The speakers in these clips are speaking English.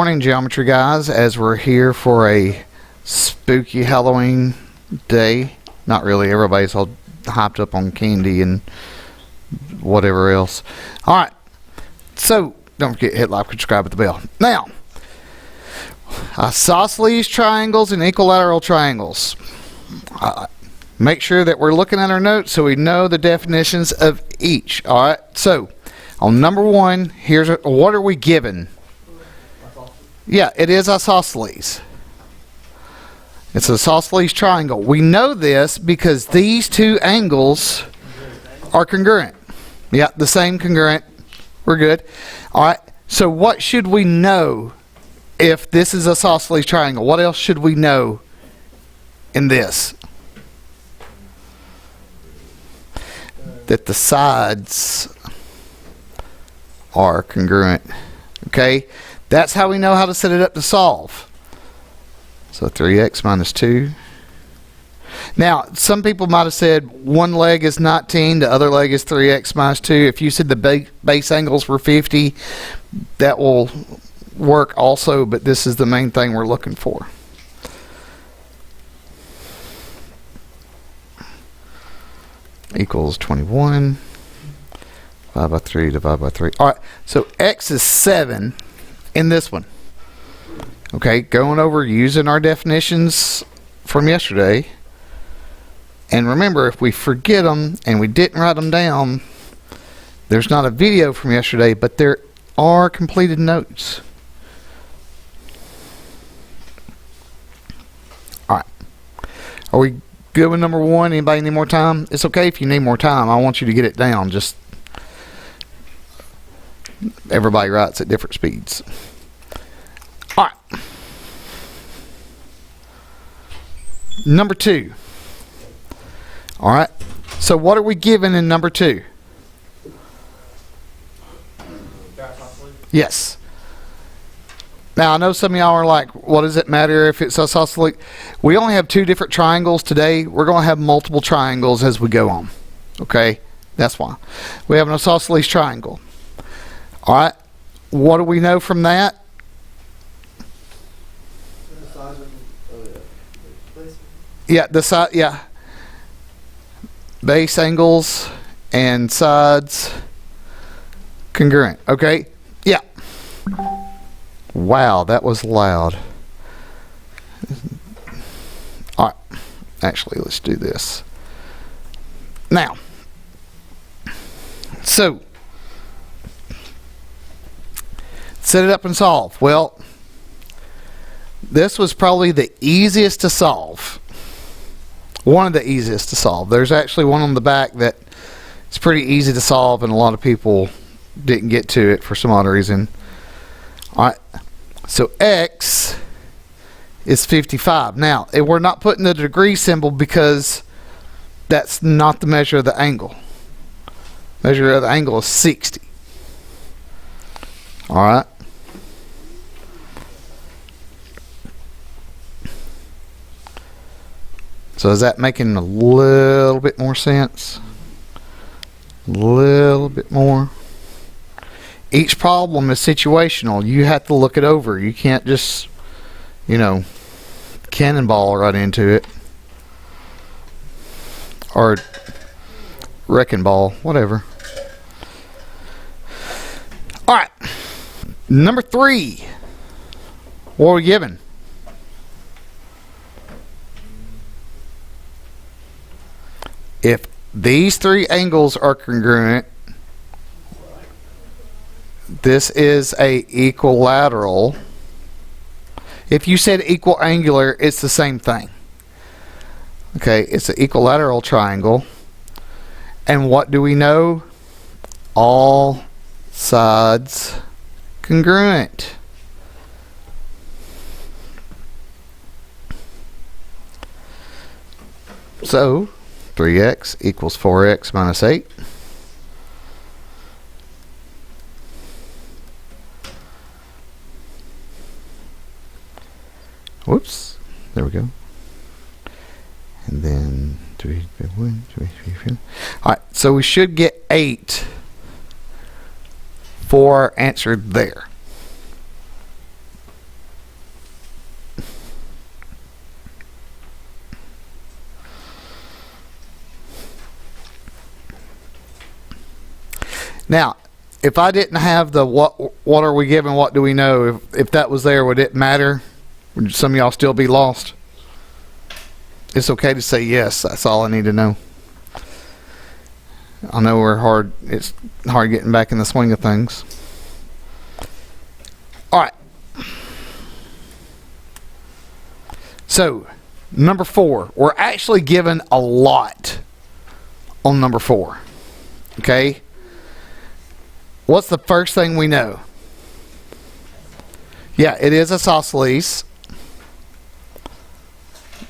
morning, geometry guys, as we're here for a spooky Halloween day. Not really, everybody's all hyped up on candy and whatever else. Alright, so don't forget to hit like, subscribe with the bell. Now, isosceles triangles and equilateral triangles. Make sure that we're looking at our notes so we know the definitions of each. Alright, so on number one, here's what are we given? Yeah, it is isosceles. It's an isosceles triangle. We know this because these two angles are congruent. Yeah, the same congruent. We're good. Alright, so what should we know if this is an isosceles triangle? What else should we know in this? That the sides are congruent. Okay, that's how we know how to set it up to solve. So 3x minus 2. Now, some people might have said one leg is 19, the other leg is 3x minus 2. If you said the base angles were 50, that will work also, but this is the main thing we're looking for. Equals 21. Divide by 3, divide by 3. Alright, so x is 7 in this one. Okay, going over using our definitions from yesterday. And remember, if we forget them and we didn't write them down, there's not a video from yesterday, but there are completed notes. Alright, are we good with number one? Anybody need more time? It's okay if you need more time. I want you to get it down. Just everybody writes at different speeds. Alright. Number two. Alright. So what are we given in number two? Yes. Now I know some of y'all are like, what does it matter if it's isosceles? We only have two different triangles today. We're going to have multiple triangles as we go on. Okay? That's why. We have an isosceles triangle. Alright. What do we know from that? Yeah, the side, yeah. Base angles and sides congruent. Okay? Yeah. Wow, that was loud. Alright. Actually, let's do this. Now. So, set it up and solve. Well, this was probably the easiest to solve. One of the easiest to solve. There's actually one on the back that it's pretty easy to solve, and a lot of people didn't get to it for some odd reason. Alright, so x is 55. Now, we're not putting the degree symbol because that's not the measure of the angle. Measure of the angle is 60. Alright. So is that making a little bit more sense? A little bit more. Each problem is situational. You have to look it over. You can't just, you know, cannonball right into it. Or wrecking ball, whatever. Alright. Number 3. What are we given? If these three angles are congruent, this is a equilateral. If you said equal angular, it's the same thing. Okay, it's an equilateral triangle. And what do we know? All sides congruent. So 3x equals 4x minus 8. Whoops. There we go. And then 3, 1, 2, 3, 4. Alright, so we should get 8 for our answer there. Now, if I didn't have the what are we given, what do we know, if that was there, would it matter? Would some of y'all still be lost? It's okay to say yes. That's all I need to know. I know it's hard getting back in the swing of things. Alright. So, number 4. We're actually given a lot on number 4. Okay? What's the first thing we know? Yeah, it is isosceles.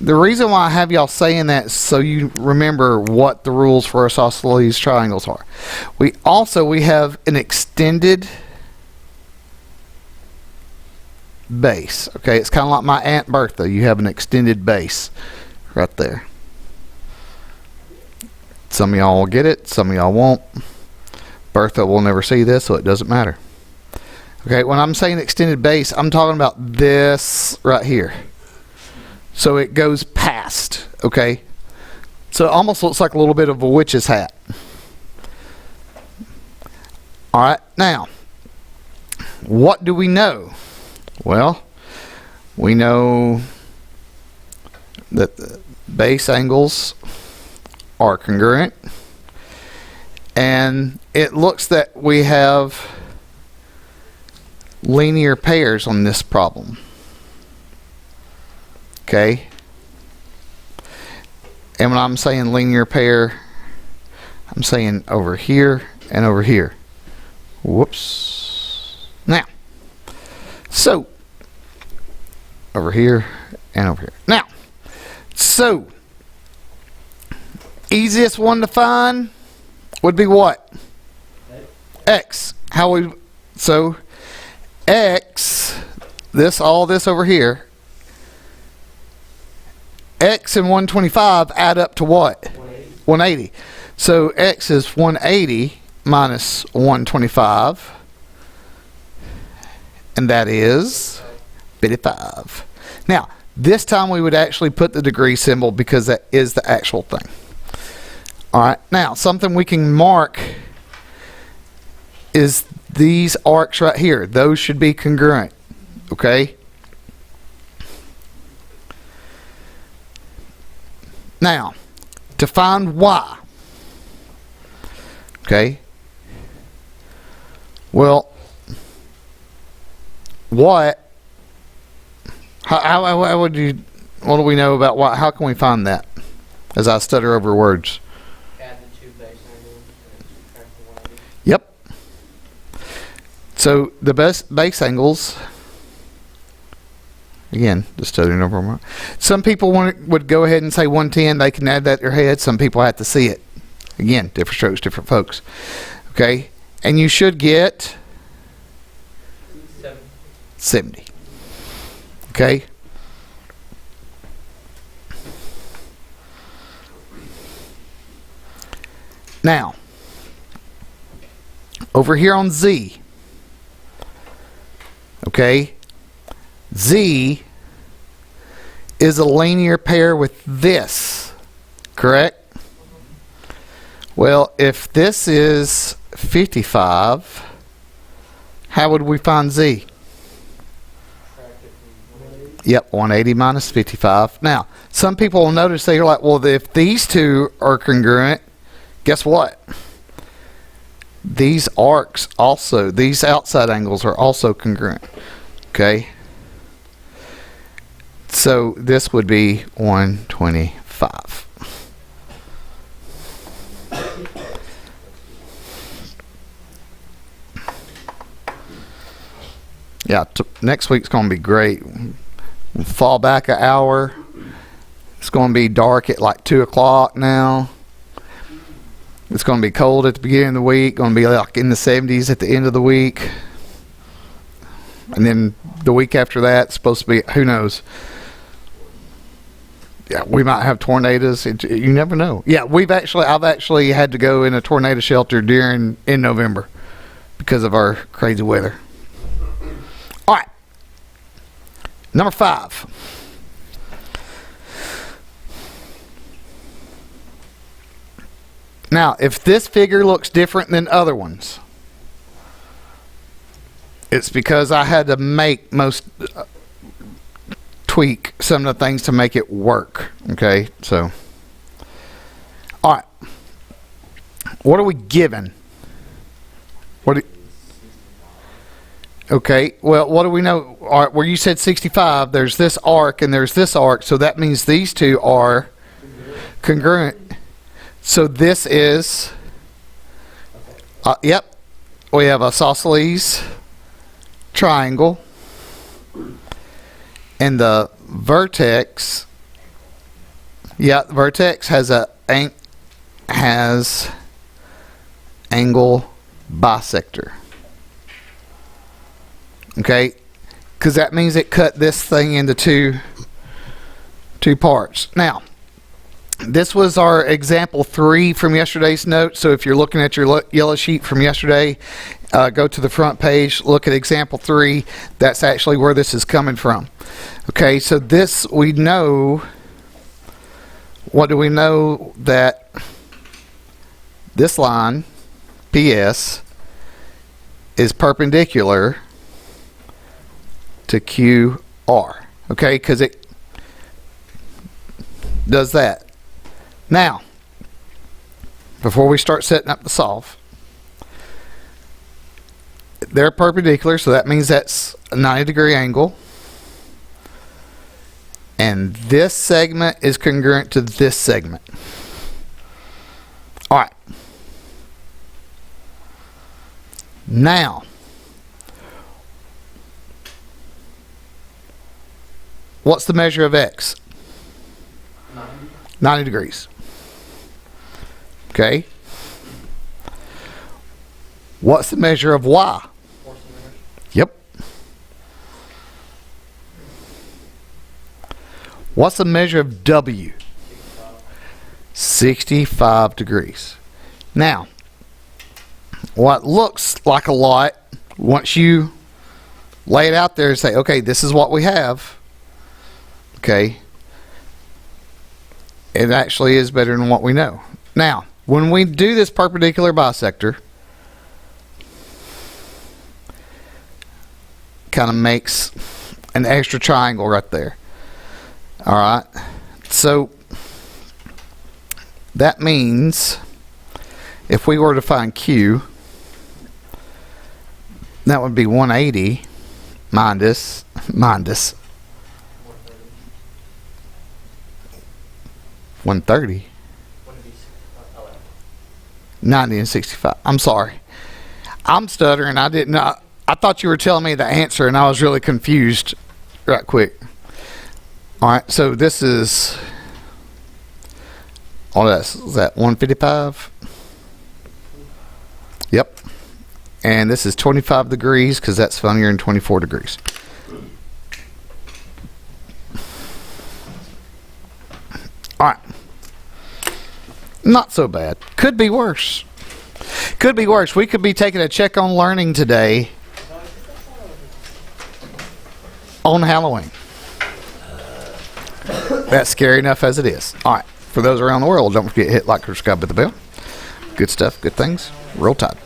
The reason why I have y'all saying that is so you remember what the rules for isosceles triangles are. We have an extended base. Okay, it's kind of like my Aunt Bertha. You have an extended base right there. Some of y'all will get it, some of y'all won't. Bertha will never see this, so it doesn't matter. Okay, when I'm saying extended base, I'm talking about this right here. So it goes past, okay? So it almost looks like a little bit of a witch's hat. Alright, now, what do we know? Well, we know that the base angles are congruent. And it looks that we have linear pairs on this problem. Okay? And when I'm saying linear pair, I'm saying over here and over here. Whoops. Now, so, over here and over here. Now, so, easiest one to find would be what? X. So, X, all this over here, X and 125 add up to what? 180. So X is 180 minus 125. And that is 55. Now, this time we would actually put the degree symbol because that is the actual thing. Alright, now something we can mark is these arcs right here. Those should be congruent. Okay? Now, to find y. Okay? Well, what would you, what do we know about y? How can we find that? As I stutter over words. Add the two base angles and subtract the 180. Yep. So the base angles, again, just stuttering over them. Some people would go ahead and say 110. They can add that in their head. Some people have to see it. Again, different strokes, different folks. Okay? And you should get 70. Okay? Now, over here on Z, okay, Z is a linear pair with this, correct? Well, if this is 55, how would we find Z? Yep, 180 minus 55. Now, some people will notice, they're like, well, if these two are congruent, guess what? These arcs also, these outside angles are also congruent. Okay? So this would be 125. Yeah, next week's going to be great. We'll fall back an hour. It's going to be dark at like 2 o'clock now. It's going to be cold at the beginning of the week. Going to be like in the 70s at the end of the week. And then the week after that, it's supposed to be, who knows. Yeah, we might have tornadoes. You never know. Yeah, I've actually had to go in a tornado shelter in November because of our crazy weather. All right. Number 5. Now, if this figure looks different than other ones, It's because I had to tweak some of the things to make it work. Okay, so. All right. What are we given? Okay, well, what do we know? All right, where you said 65, there's this arc and there's this arc, so that means these two are congruent. So this is, yep, we have a isosceles triangle, and the vertex, yeah, the vertex has angle bisector. Okay, because that means it cut this thing into two parts. Now, this was our example 3 from yesterday's note. So if you're looking at your yellow sheet from yesterday, go to the front page, look at example 3. That's actually where this is coming from. Okay, so this we know. What do we know? That this line, PS, is perpendicular to QR. Okay, because it does that. Now, before we start setting up the solve, they're perpendicular, so that means that's a 90-degree angle. And this segment is congruent to this segment. All right. Now, what's the measure of X? 90 degrees. Okay. What's the measure of Y? Yep. What's the measure of W? 65 degrees. Now, what looks like a lot, once you lay it out there and say, okay, this is what we have, okay, it actually is better than what we know. Now, when we do this perpendicular bisector, kind of makes an extra triangle right there. All right, so that means if we were to find Q, that would be 180 minus 130. 90 and 65. I'm sorry. I'm stuttering. I didn't know. I thought you were telling me the answer, and I was really confused right quick. All right, so this is, all this is that 155. Yep. And this is 25 degrees because that's funnier than 24 degrees. All right. Not so bad. Could be worse. Could be worse. We could be taking a check on learning today on Halloween. That's scary enough as it is. All right. For those around the world, don't forget to hit like, subscribe, hit the bell. Good stuff, good things. Roll Tide.